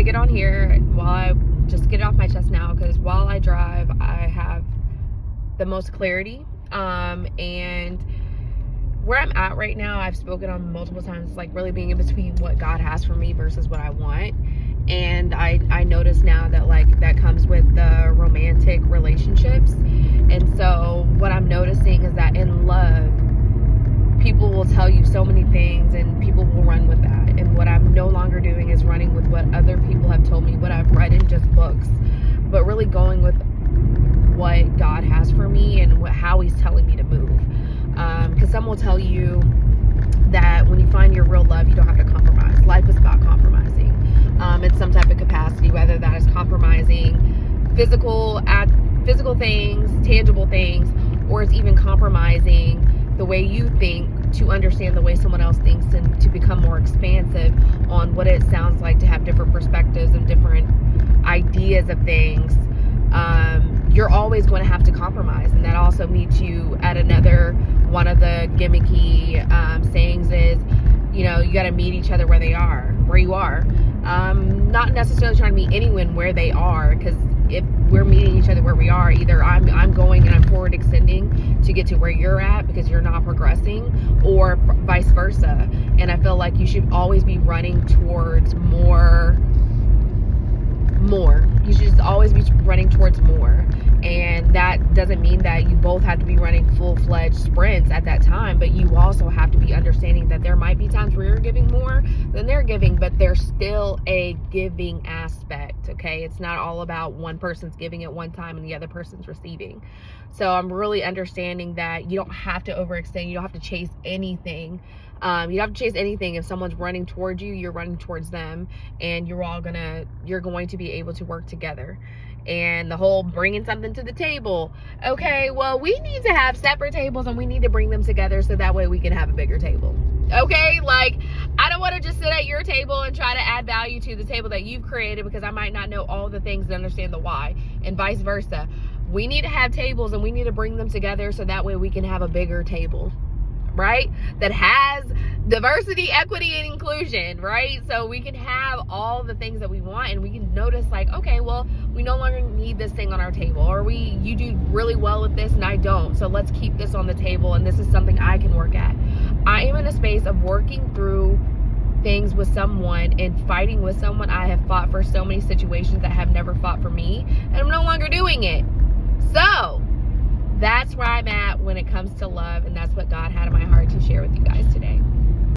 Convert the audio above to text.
to get on here while I just get it off my chest now, because while I drive, I have the most clarity. And where I'm at right now, I've spoken on multiple times, like really being in between what God has for me versus what I want. And I notice now that like that comes with the romantic relationships. And so what I'm noticing is that in love, people will tell you so many things and people will run with that. And what I'm no longer doing is running with what other people have told me, what I've read in just books, but really going with what God has for me and how he's telling me to move. Because some will tell you that when you find your real love, you don't have to compromise. Life is about compromising in some type of capacity, whether that is compromising physical things, tangible things, or it's even compromising the way you think to understand the way someone else thinks and to become more expansive on what it sounds like to have different perspectives and different ideas of things. You're always going to have to compromise, and that also meets you at another one of the gimmicky sayings is, you know, you got to meet each other where you are. Not necessarily trying to meet anyone where they are, because if we're meeting each other where we are, either I'm going and I'm forward extending to get to where you're at because you're not progressing, or vice versa. And I feel like you should always be running towards more. You should just always be running towards more. And that doesn't mean that you both have to be running full-fledged sprints at that time, but you also have to be understanding that there might be times where you're giving more than they're giving, but there's still a giving aspect, okay? It's not all about one person's giving at one time and the other person's receiving. So I'm really understanding that you don't have to overextend. You don't have to chase anything. You don't have to chase anything. If someone's running towards you, you're running towards them, and you're going to be able to work together. And the whole bringing something to the table. Okay, well, we need to have separate tables and we need to bring them together so that way we can have a bigger table. Okay, like, I don't want to just sit at your table and try to add value to the table that you've created because I might not know all the things to understand the why, and vice versa. We need to have tables and we need to bring them together so that way we can have a bigger table, right? That has diversity, equity, and inclusion, right? So we can have all the things that we want, and we can notice like, okay, well, we no longer need this thing on our table, or you do really well with this and I don't, so let's keep this on the table, and this is something I can work at. I am in a space of working through things with someone and fighting with someone. I have fought for so many situations that have never fought for me, and I'm no longer doing it. So that's where I'm at when it comes to love, and that's what God had in my heart to share with you guys today.